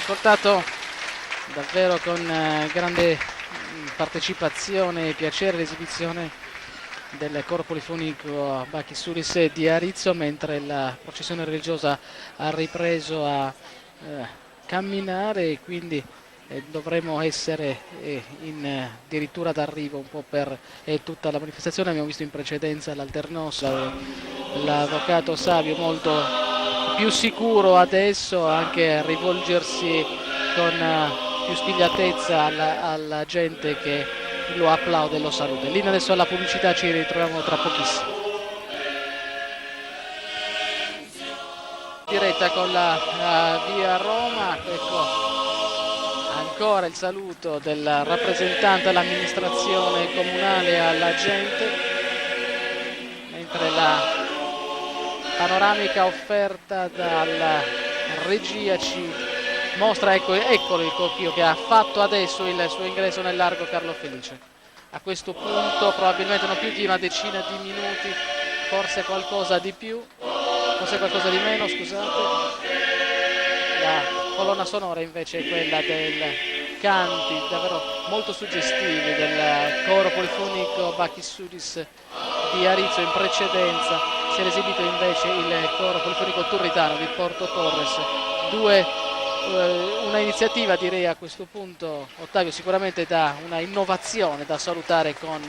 ascoltato davvero con grande partecipazione e piacere l'esibizione del coro polifonico Bacchi Suris di Arezzo, mentre la processione religiosa ha ripreso a camminare e quindi dovremo essere addirittura d'arrivo un po' per tutta la manifestazione. Abbiamo visto in precedenza l'alternosa, l'avvocato Savio molto più sicuro adesso anche a rivolgersi con più spigliatezza alla gente che lo applaude e lo saluta. Lì adesso alla pubblicità, ci ritroviamo tra pochissimo. Diretta con la via Roma, ecco ancora il saluto del rappresentante dell'amministrazione comunale alla gente, mentre la panoramica offerta dalla regia ci mostra, eccolo il cocchio che ha fatto adesso il suo ingresso nel largo Carlo Felice. A questo punto probabilmente non più di una decina di minuti, forse qualcosa di più, forse qualcosa di meno, scusate. La colonna sonora invece è quella del canti davvero molto suggestivi del coro polifonico Bacchi Suris di Arezzo. In precedenza si era esibito invece il coro polifonico turritano di Porto Torres. Una iniziativa, direi a questo punto, Ottavio, sicuramente da una innovazione da salutare con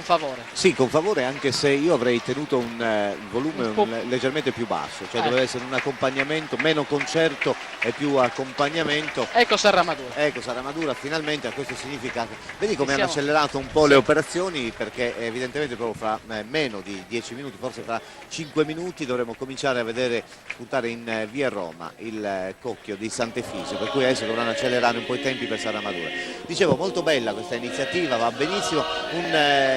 favore. Sì, con favore, anche se io avrei tenuto un volume leggermente più basso, cioè doveva essere un accompagnamento, meno concerto e più accompagnamento. Ecco Serramadura. Ecco Serramadura, finalmente. Questo significa, vedi come hanno accelerato un po' le operazioni, perché evidentemente proprio fra meno di 10 minuti, forse fra 5 minuti dovremo cominciare a vedere spuntare in via Roma il cocchio di Sant'Efisio, per cui adesso dovranno accelerare un po' i tempi per Serramadura. Dicevo, molto bella questa iniziativa, va benissimo, un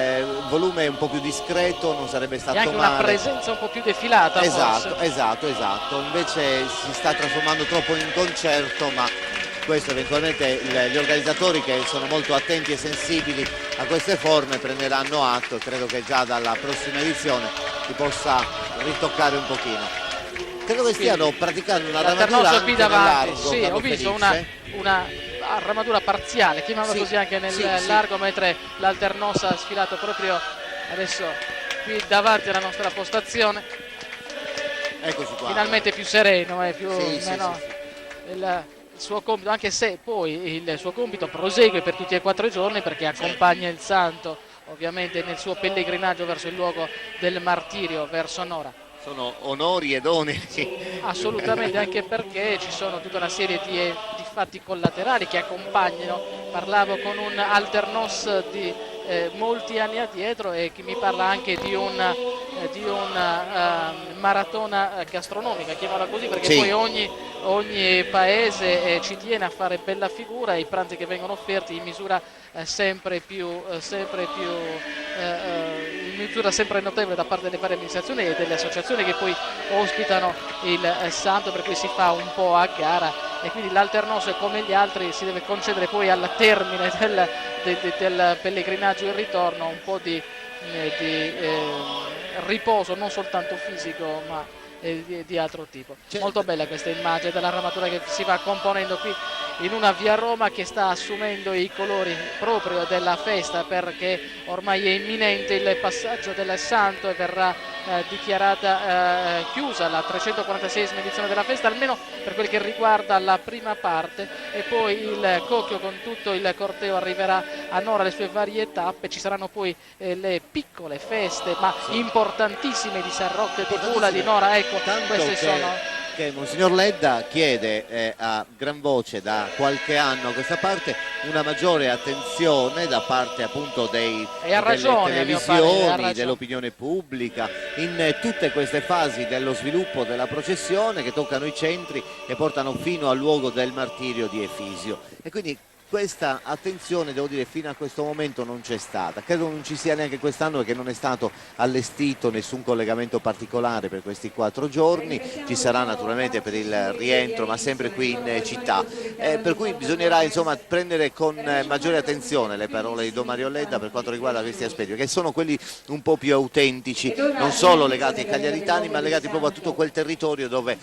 volume un po' più discreto non sarebbe stato male. E anche una presenza un po' più defilata. Esatto, esatto. Invece si sta trasformando troppo in concerto, ma questo eventualmente gli organizzatori, che sono molto attenti e sensibili a queste forme, prenderanno atto, e credo che già dalla prossima edizione si possa ritoccare un pochino. Credo che stiano praticando una ramatura anche qui davanti. largo, sì, ho visto una armatura parziale, chiamiamola così, anche nel largo, mentre l'alternosa ha sfilato proprio adesso qui davanti alla nostra postazione. Eccoci qua. Finalmente più sereno, il suo compito, anche se poi il suo compito prosegue per tutti e 4 i giorni, perché accompagna il santo ovviamente nel suo pellegrinaggio verso il luogo del martirio, verso Nora. Sono onori ed oneri. Assolutamente, anche perché ci sono tutta una serie di fatti collaterali che accompagnano. Parlavo con un alternos di molti anni addietro e che mi parla anche di una maratona gastronomica, chiamiamola così, perché poi ogni paese ci tiene a fare bella figura, e i pranzi che vengono offerti in misura sempre notevole da parte delle varie amministrazioni e delle associazioni che poi ospitano il santo, per cui si fa un po' a gara, e quindi l'alternoso, come gli altri, si deve concedere poi al termine del pellegrinaggio e ritorno un po' di riposo, non soltanto fisico ma di altro tipo. Molto bella questa immagine dell'armatura che si va componendo qui in una via Roma che sta assumendo i colori proprio della festa, perché ormai è imminente il passaggio del santo e verrà dichiarata chiusa la 346esima edizione della festa, almeno per quel che riguarda la prima parte, e poi il cocchio con tutto il corteo arriverà a Nora, le sue varie tappe. Ci saranno poi le piccole feste ma importantissime di San Rocco e di Pula, di Nora. Ecco, queste sono che Monsignor Ledda chiede a gran voce da qualche anno a questa parte una maggiore attenzione da parte appunto delle televisioni, dell'opinione pubblica, in tutte queste fasi dello sviluppo della processione che toccano i centri e portano fino al luogo del martirio di Efisio. E quindi questa attenzione, devo dire, fino a questo momento non c'è stata. Credo non ci sia neanche quest'anno, perché non è stato allestito nessun collegamento particolare per questi 4 giorni. Ci sarà naturalmente per il rientro, ma sempre qui in città, per cui bisognerà insomma prendere con maggiore attenzione le parole di Don Mario Ledda per quanto riguarda questi aspetti, che sono quelli un po' più autentici, non solo legati ai cagliaritani, ma legati proprio a tutto quel territorio dove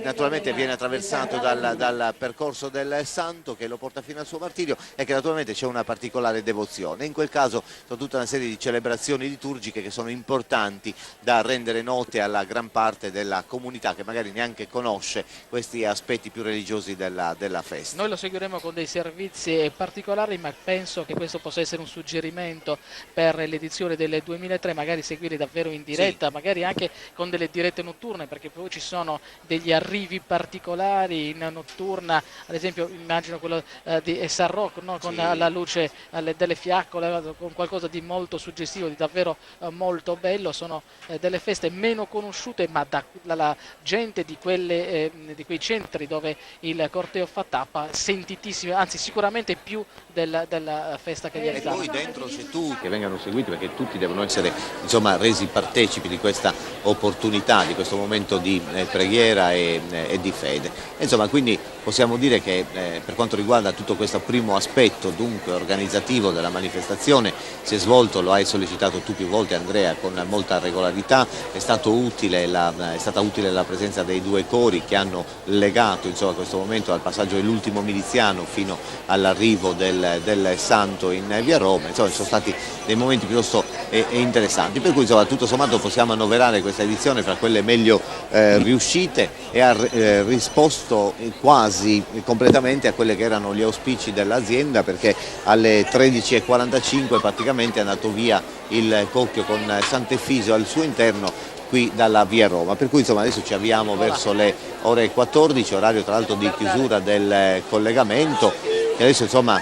naturalmente viene attraversato dal percorso del santo, che lo porta fino al suo martirio, e che naturalmente c'è una particolare devozione. In quel caso sono tutta una serie di celebrazioni liturgiche che sono importanti da rendere note alla gran parte della comunità, che magari neanche conosce questi aspetti più religiosi della festa. Noi lo seguiremo con dei servizi particolari, ma penso che questo possa essere un suggerimento per l'edizione del 2003, magari seguire davvero in diretta, sì, magari anche con delle dirette notturne, perché poi ci sono degli arrivi particolari in notturna, ad esempio immagino quello di San Rocco, no? Con sì, la luce delle fiaccole, con qualcosa di molto suggestivo, di davvero molto bello. Sono delle feste meno conosciute, ma dalla gente di quei centri dove il corteo fa tappa, sentitissime, anzi sicuramente più della festa cagliaritana. E poi dentro c'è tu, che vengano seguiti, perché tutti devono essere insomma resi partecipi di questa opportunità, di questo momento di preghiera e di fede. Insomma, quindi possiamo dire che per quanto riguarda tutto questo primo aspetto, dunque organizzativo della manifestazione, si è svolto, lo hai sollecitato tu più volte Andrea, con molta regolarità. È stata utile la presenza dei 2 cori che hanno legato insomma questo momento al passaggio dell'ultimo miliziano fino all'arrivo del santo in via Roma. Insomma, sono stati dei momenti piuttosto interessanti, per cui insomma tutto sommato possiamo annoverare questa edizione fra quelle meglio riuscite, e ha risposto quasi completamente a quelli che erano gli auspici dell'azienda, perché alle 13:45 praticamente è andato via il cocchio con Sant'Efisio al suo interno qui dalla via Roma, per cui insomma adesso ci avviamo verso le ore 14, orario tra l'altro di chiusura del collegamento, e adesso insomma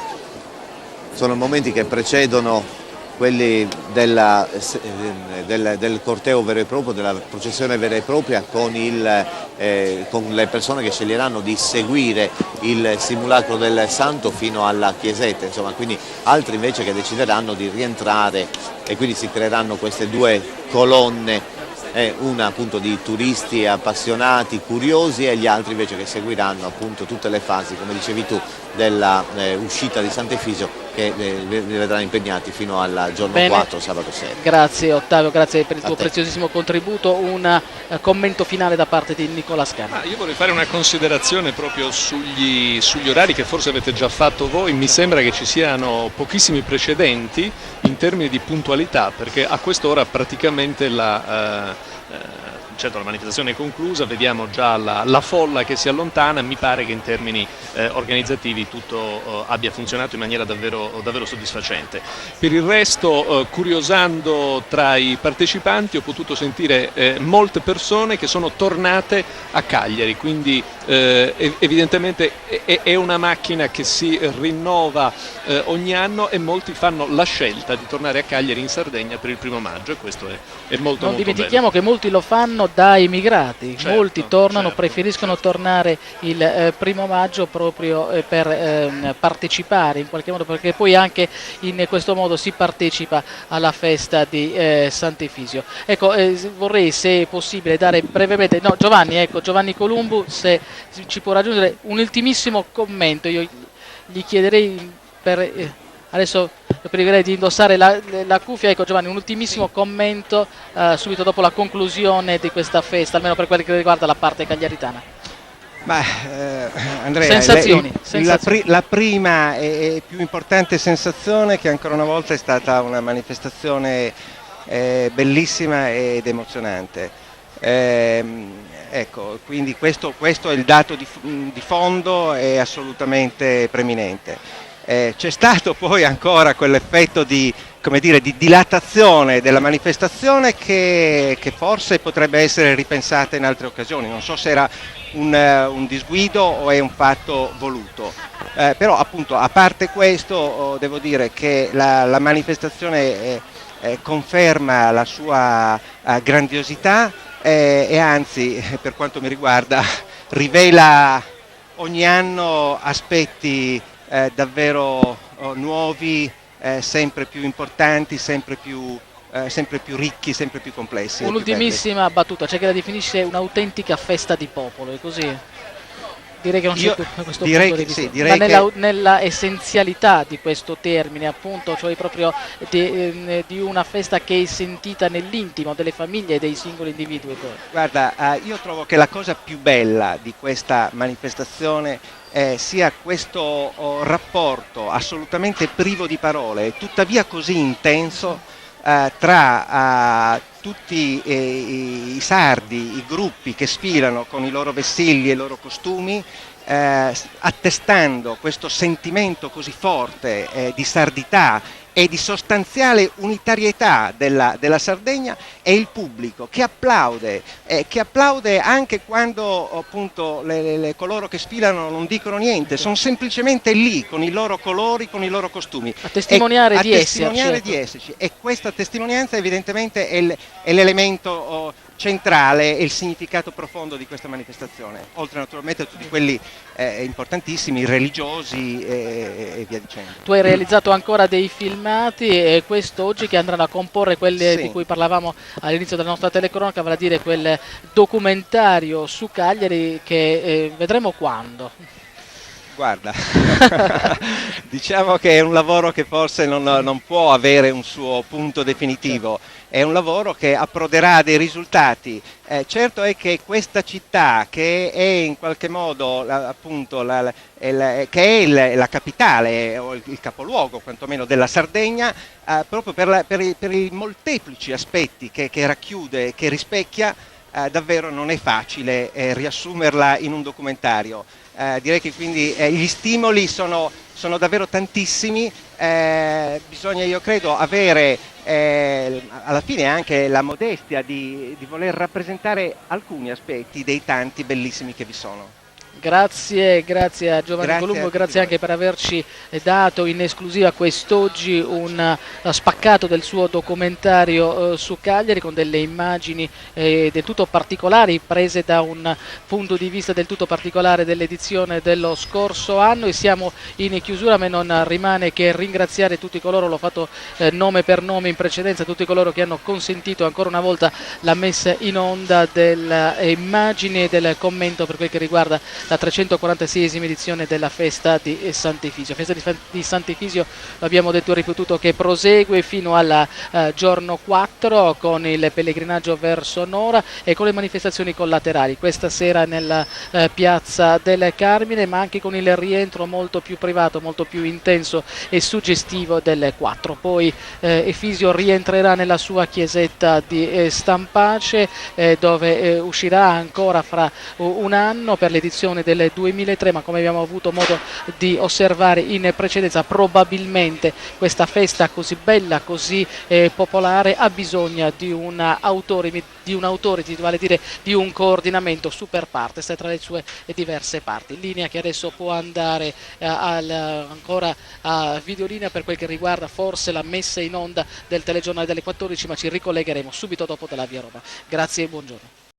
sono momenti che precedono quelli del corteo vero e proprio, della processione vera e propria, con le persone che sceglieranno di seguire il simulacro del santo fino alla chiesetta, insomma, quindi altri invece che decideranno di rientrare, e quindi si creeranno queste 2 colonne, una appunto di turisti appassionati, curiosi, e gli altri invece che seguiranno appunto tutte le fasi, come dicevi tu, della uscita di Sant'Efisio, che vi vedranno impegnati fino al giorno 4, sabato sera. Grazie Ottavio, grazie per il tuo preziosissimo contributo. Un commento finale da parte di Nicola Scanna. Io vorrei fare una considerazione proprio sugli orari che forse avete già fatto voi. Mi sembra che ci siano pochissimi precedenti in termini di puntualità, perché a quest'ora praticamente certo la manifestazione è conclusa, vediamo già la folla che si allontana. Mi pare che in termini organizzativi tutto abbia funzionato in maniera davvero soddisfacente. Per il resto, curiosando tra i partecipanti, ho potuto sentire molte persone che sono tornate a Cagliari, quindi evidentemente è una macchina che si rinnova ogni anno, e molti fanno la scelta di tornare a Cagliari in Sardegna per il 1° maggio, e questo è molto Non molto dimentichiamo bello. che molti lo fanno da immigrati, Certo, molti tornano, certo, preferiscono tornare il 1° maggio proprio per partecipare in qualche modo, perché poi anche in questo modo si partecipa alla festa di Sant'Efisio. Ecco, vorrei, se è possibile, dare brevemente, no, Giovanni Columbu, se ci può raggiungere un ultimissimo commento. Io gli chiederei adesso lo pregherei di indossare la cuffia. Ecco Giovanni, un ultimissimo commento subito dopo la conclusione di questa festa, almeno per quello che riguarda la parte cagliaritana. Andrea, sensazioni. La prima e più importante sensazione, che ancora una volta è stata una manifestazione bellissima ed emozionante. Ecco, quindi questo è il dato di fondo, è assolutamente preminente. C'è stato poi ancora quell'effetto di dilatazione della manifestazione che forse potrebbe essere ripensata in altre occasioni. Non so se era un disguido o è un fatto voluto, però appunto, a parte questo, devo dire che la manifestazione conferma la sua grandiosità, e anzi, per quanto mi riguarda, rivela ogni anno aspetti davvero nuovi, sempre più importanti, sempre più ricchi, sempre più complessi. Un'ultimissima battuta, c'è chi la definisce un'autentica festa di popolo, è così? Direi che non c'è questo punto di vista, sì, ma nella essenzialità di questo termine, appunto, cioè proprio di una festa che è sentita nell'intimo delle famiglie e dei singoli individui. Guarda, io trovo che la cosa più bella di questa manifestazione sia questo rapporto assolutamente privo di parole, tuttavia così intenso, tra tutti i sardi, i gruppi che sfilano con i loro vessilli e i loro costumi, attestando questo sentimento così forte di sardità e di sostanziale unitarietà della Sardegna, e il pubblico che applaude anche quando appunto coloro che sfilano non dicono niente, sono semplicemente lì con i loro colori, con i loro costumi, a testimoniare di esserci. E questa testimonianza evidentemente è l'elemento centrale e il significato profondo di questa manifestazione, oltre naturalmente a tutti quelli importantissimi, religiosi e via dicendo. Tu hai realizzato ancora dei filmati, e quest'oggi, che andranno a comporre quelle di cui parlavamo all'inizio della nostra telecronaca, vale a dire quel documentario su Cagliari che vedremo quando? Guarda, diciamo che è un lavoro che forse non può avere un suo punto definitivo, è un lavoro che approderà a dei risultati. Certo è che questa città, che è in qualche modo appunto che è la capitale o il capoluogo quantomeno della Sardegna, proprio per i molteplici aspetti che racchiude, che rispecchia, davvero non è facile riassumerla in un documentario. Direi che quindi gli stimoli sono davvero tantissimi, bisogna, io credo, avere alla fine anche la modestia di voler rappresentare alcuni aspetti dei tanti bellissimi che vi sono. Grazie a Giovanni Columbo, grazie anche per averci dato in esclusiva quest'oggi un spaccato del suo documentario su Cagliari, con delle immagini del tutto particolari, prese da un punto di vista del tutto particolare dell'edizione dello scorso anno. E siamo in chiusura, ma non rimane che ringraziare tutti coloro, l'ho fatto nome per nome in precedenza, tutti coloro che hanno consentito ancora una volta la messa in onda delle immagini e del commento per quel che riguarda la 346esima edizione della festa di Sant'Efisio. Festa di Sant'Efisio, lo abbiamo detto e ripetuto, che prosegue fino al giorno 4 con il pellegrinaggio verso Nora e con le manifestazioni collaterali questa sera nella piazza del Carmine, ma anche con il rientro molto più privato, molto più intenso e suggestivo del 4. Poi Efisio rientrerà nella sua chiesetta di Stampace, dove uscirà ancora fra un anno per l'edizione del 2003, ma come abbiamo avuto modo di osservare in precedenza, probabilmente questa festa così bella, così popolare, ha bisogno di un authority, vale a dire di un coordinamento super partes tra le sue diverse parti. Linea che adesso può andare ancora a videolinea per quel che riguarda forse la messa in onda del telegiornale delle 14, ma ci ricollegheremo subito dopo dalla Via Roma. Grazie e buongiorno.